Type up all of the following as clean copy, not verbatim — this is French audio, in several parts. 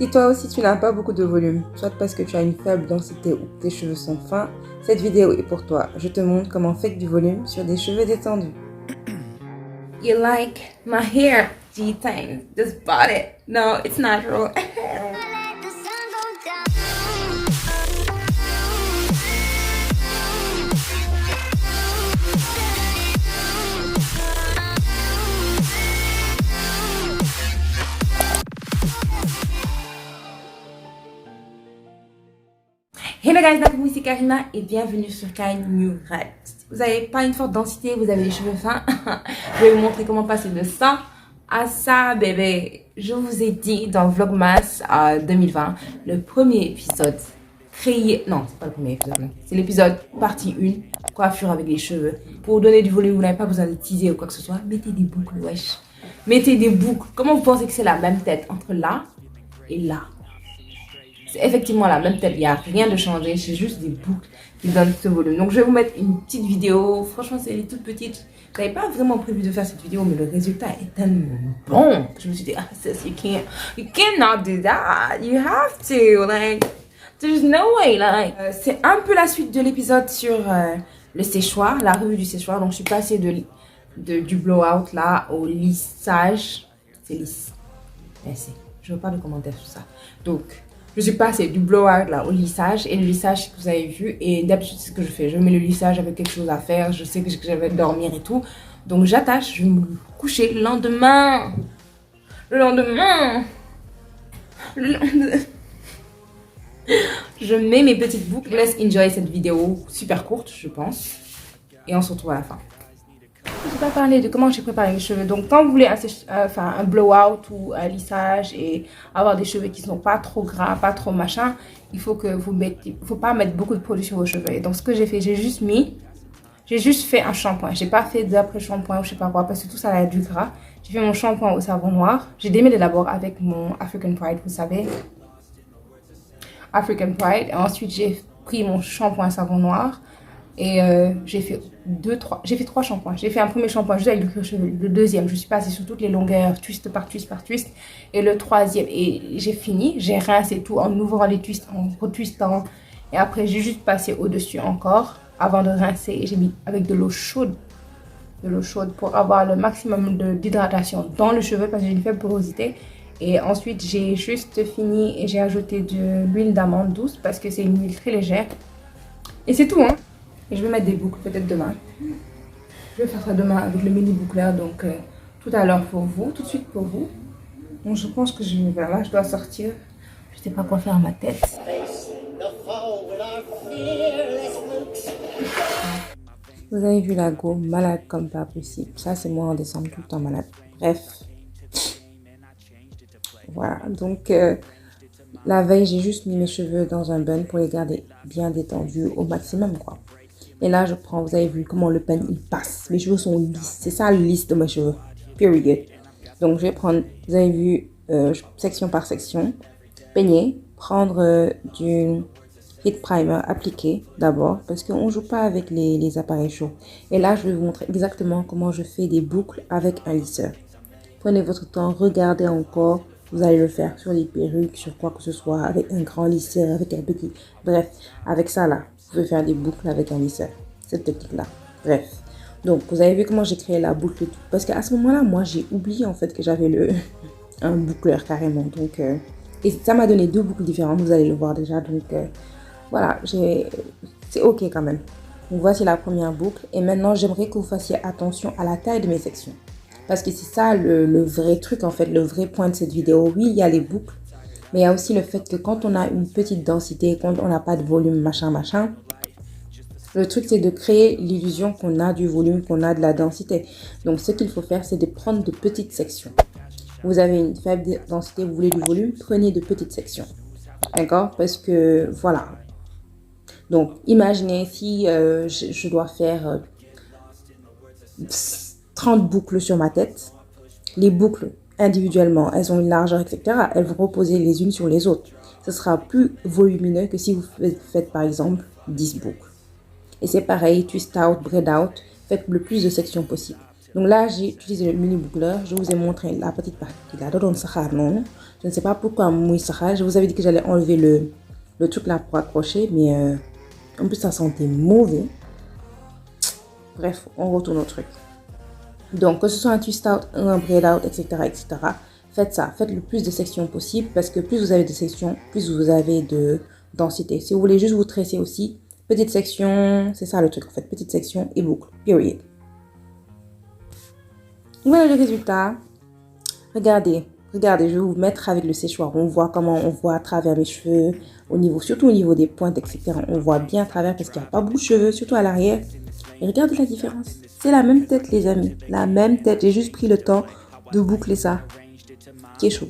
Si toi aussi tu n'as pas beaucoup de volume, soit parce que tu as une faible densité ou que tes cheveux sont fins, cette vidéo est pour toi. Je te montre comment faire du volume sur des cheveux détendus. You like my hair, G-Time? Just bought it. No, it's natural. Hello guys, c'est Karina et bienvenue sur Karine New Red. Vous n'avez pas une forte densité, vous avez les cheveux fins. Je vais vous montrer comment passer de ça à ça, bébé. Je vous ai dit dans Vlogmas 2020, le premier épisode créé... Non, c'est pas le premier épisode, c'est l'épisode partie 1, coiffure avec les cheveux. Pour vous donner du volume, vous n'avez pas besoin de teaser ou quoi que ce soit. Mettez des boucles, wesh. Mettez des boucles. Comment vous pensez que c'est la même tête entre là et là? C'est effectivement la même tête, il n'y a rien de changé, c'est juste des boucles qui donnent ce volume. Donc je vais vous mettre une petite vidéo, franchement c'est toute petite. Je n'avais pas vraiment prévu de faire cette vidéo, mais le résultat est tellement bon. Je me suis dit, ah sis, you cannot do that, you have to, like, there's no way, like. C'est un peu la suite de l'épisode sur le séchoir, la revue du séchoir. Donc je suis passée du blowout là au lissage, c'est lisse, merci, je veux pas de commentaires sur ça. Donc je suis passée du blowout là au lissage, et le lissage que vous avez vu, et d'habitude c'est ce que je fais, je mets le lissage avec quelque chose à faire, je sais que je vais dormir et tout, donc j'attache, je vais me coucher le lendemain, je mets mes petites boucles. Je vous laisse enjoy cette vidéo super courte je pense, et on se retrouve à la fin. Je ne vais pas parler de comment j'ai préparé mes cheveux. Donc, quand vous voulez un blowout ou un lissage et avoir des cheveux qui ne sont pas trop gras, pas trop machin, il faut que vous mettez, faut pas mettre beaucoup de produit sur vos cheveux. Et donc, ce que j'ai fait, j'ai juste fait un shampoing. J'ai pas fait d'après-shampoing ou je sais pas quoi, parce que tout ça a du gras. J'ai fait mon shampoing au savon noir. J'ai démêlé d'abord avec mon African Pride, vous savez. African Pride. Et ensuite, j'ai pris mon shampoing savon noir. Et j'ai fait 3 shampoings. J'ai fait un premier shampoing juste avec le cuir chevelu. Le deuxième, je suis passée sur toutes les longueurs, twist par twist par twist. Et le troisième, et j'ai fini. J'ai rincé tout en ouvrant les twists, en retwistant. Et après, j'ai juste passé au-dessus encore avant de rincer. Et j'ai mis avec de l'eau chaude. De l'eau chaude pour avoir le maximum d'hydratation dans le cheveu parce que j'ai une faible porosité. Et ensuite, j'ai juste fini et j'ai ajouté de l'huile d'amande douce parce que c'est une huile très légère. Et c'est tout, hein. Et je vais mettre des boucles peut-être demain. Je vais faire ça demain avec le mini boucleur. Donc tout à l'heure pour vous, tout de suite pour vous. Donc je pense que je vais vers là, je dois sortir. Je ne sais pas quoi faire à ma tête. Vous avez vu la go, malade comme pas possible. Ça c'est moi en décembre, tout le temps malade. Bref. Voilà, donc la veille j'ai juste mis mes cheveux dans un bun pour les garder bien détendus au maximum quoi. Et là, je prends, vous avez vu comment le peigne, il passe. Mes cheveux sont lisses. C'est ça, le lisse de mes cheveux. Period. Donc, je vais prendre, vous avez vu, section par section. Peigner. Prendre du heat primer appliqué d'abord. Parce qu'on ne joue pas avec les appareils chauds. Et là, je vais vous montrer exactement comment je fais des boucles avec un lisseur. Prenez votre temps, regardez encore. Vous allez le faire sur les perruques, sur quoi que ce soit. Avec un grand lisseur, avec un petit. Bref, avec ça là. Vous pouvez faire des boucles avec un lisseur, cette technique là. Bref, donc vous avez vu comment j'ai créé la boucle et tout, parce qu'à ce moment là moi j'ai oublié en fait que j'avais un boucleur carrément. Donc et ça m'a donné 2 boucles différentes, vous allez le voir déjà. Donc voilà, c'est ok quand même. Donc voici la première boucle, et maintenant j'aimerais que vous fassiez attention à la taille de mes sections, parce que c'est ça le vrai truc en fait, le vrai point de cette vidéo. Oui, il y a les boucles, mais il y a aussi le fait que quand on a une petite densité, quand on n'a pas de volume, machin, le truc c'est de créer l'illusion qu'on a du volume, qu'on a de la densité. Donc ce qu'il faut faire, c'est de prendre de petites sections. Vous avez une faible densité, vous voulez du volume, prenez de petites sections. D'accord? Parce que voilà. Donc imaginez si je dois faire 30 boucles sur ma tête. Les boucles individuellement, elles ont une largeur, etc. Elles vont reposer les unes sur les autres. Ce sera plus volumineux que si vous faites par exemple 10 boucles. Et c'est pareil, twist out, braid out, faites le plus de sections possible. Donc là, j'ai utilisé le mini boucleur. Je vous ai montré la petite partie là. Je ne sais pas pourquoi mouille sahar. Je vous avais dit que j'allais enlever le truc là pour accrocher, mais en plus ça sentait mauvais. Bref, on retourne au truc. Donc, que ce soit un twist out, un braid out, etc., etc., faites ça. Faites le plus de sections possible parce que plus vous avez de sections, plus vous avez de densité. Si vous voulez juste vous tresser aussi, petite section, c'est ça le truc en fait, petite section et boucle, period. Voilà le résultat. Regardez, je vais vous mettre avec le séchoir. On voit comment on voit à travers mes cheveux, surtout au niveau des pointes, etc. On voit bien à travers parce qu'il n'y a pas beaucoup de cheveux, surtout à l'arrière. Et regardez la différence. C'est la même tête, les amis. La même tête. J'ai juste pris le temps de boucler ça. Qui est chaud.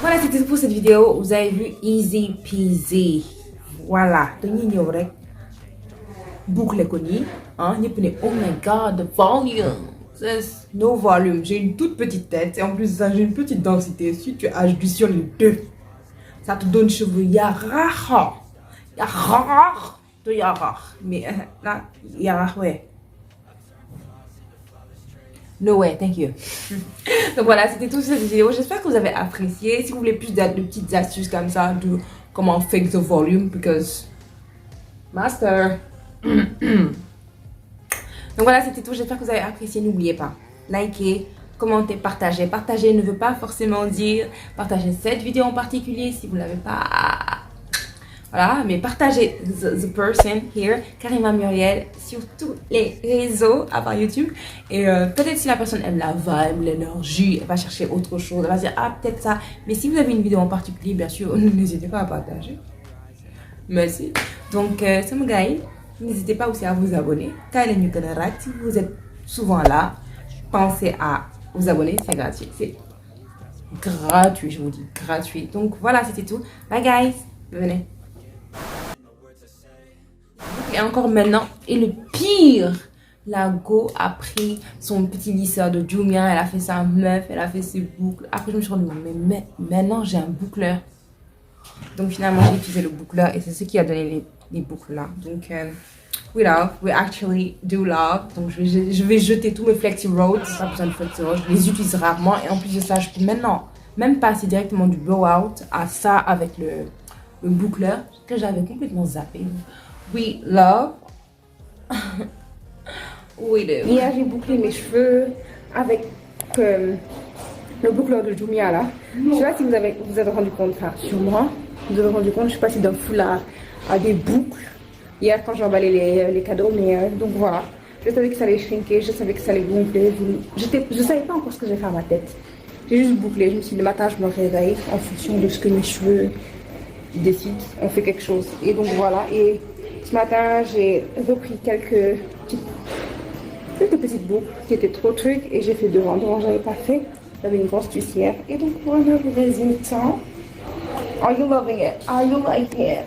Voilà, c'était tout pour cette vidéo. Vous avez vu, easy peasy. Voilà. Boucle connu. Oh my god, the volume. No volume. J'ai une toute petite tête. Et en plus de ça, j'ai une petite densité. Si tu additionnes les deux, ça te donne cheveux yarah. Mais là, yarah, ouais. No way, thank you. Donc voilà, c'était tout cette vidéo. J'espère que vous avez apprécié. Si vous voulez plus de petites astuces comme ça, de comment fake the volume, because master. Donc voilà, c'était tout. J'espère que vous avez apprécié. N'oubliez pas, likez, commentez, partagez. Partager ne veut pas forcément dire partager cette vidéo en particulier si vous ne l'avez pas. Voilà, mais partagez the person here, Karima Muriel, sur tous les réseaux, à part YouTube. Et peut-être si la personne aime la vibe, l'énergie, elle va chercher autre chose. Elle va dire, ah, peut-être ça. Mais si vous avez une vidéo en particulier, bien sûr, n'hésitez pas à partager. Merci. Donc, c'est mon gars. N'hésitez pas aussi à vous abonner. Si vous êtes souvent là, pensez à vous abonner. C'est gratuit. C'est gratuit, je vous dis. Gratuit. Donc, voilà, c'était tout. Bye, guys. Venez. Et encore maintenant, et le pire, la Go a pris son petit lisseur de Jumia, elle a fait sa meuf, elle a fait ses boucles. Après, je me suis rendu compte, mais maintenant j'ai un boucleur. Donc finalement, j'ai utilisé le boucleur et c'est ce qui a donné les boucles là. Donc, we actually do love. Donc je vais jeter tous mes Flexi Roads, pas besoin de Flexi Roads, je les utilise rarement. Et en plus de ça, je peux maintenant même passer directement du blowout à ça avec le boucleur que j'avais complètement zappé. We love. We do. Hier, j'ai bouclé mes cheveux avec le boucleur de Jumia là. Je sais pas si vous avez rendu compte ça sur moi. Vous avez rendu compte, je suis passée d'un foulard à des boucles. Hier, quand j'ai emballé les cadeaux, mais donc voilà. Je savais que ça allait shrinker, je savais que ça allait gonfler. Je savais pas encore ce que j'ai fait à ma tête. J'ai juste bouclé. Je me suis dit, le matin, je me réveille en fonction de ce que mes cheveux décident. On fait quelque chose. Et donc voilà. Et ce matin, j'ai repris quelques petites boucles qui étaient trop trucs et j'ai fait devant. Devant, j'avais pas fait. J'avais une grosse tussière. Et donc voilà le résultat. Are you loving it? Are you liking it?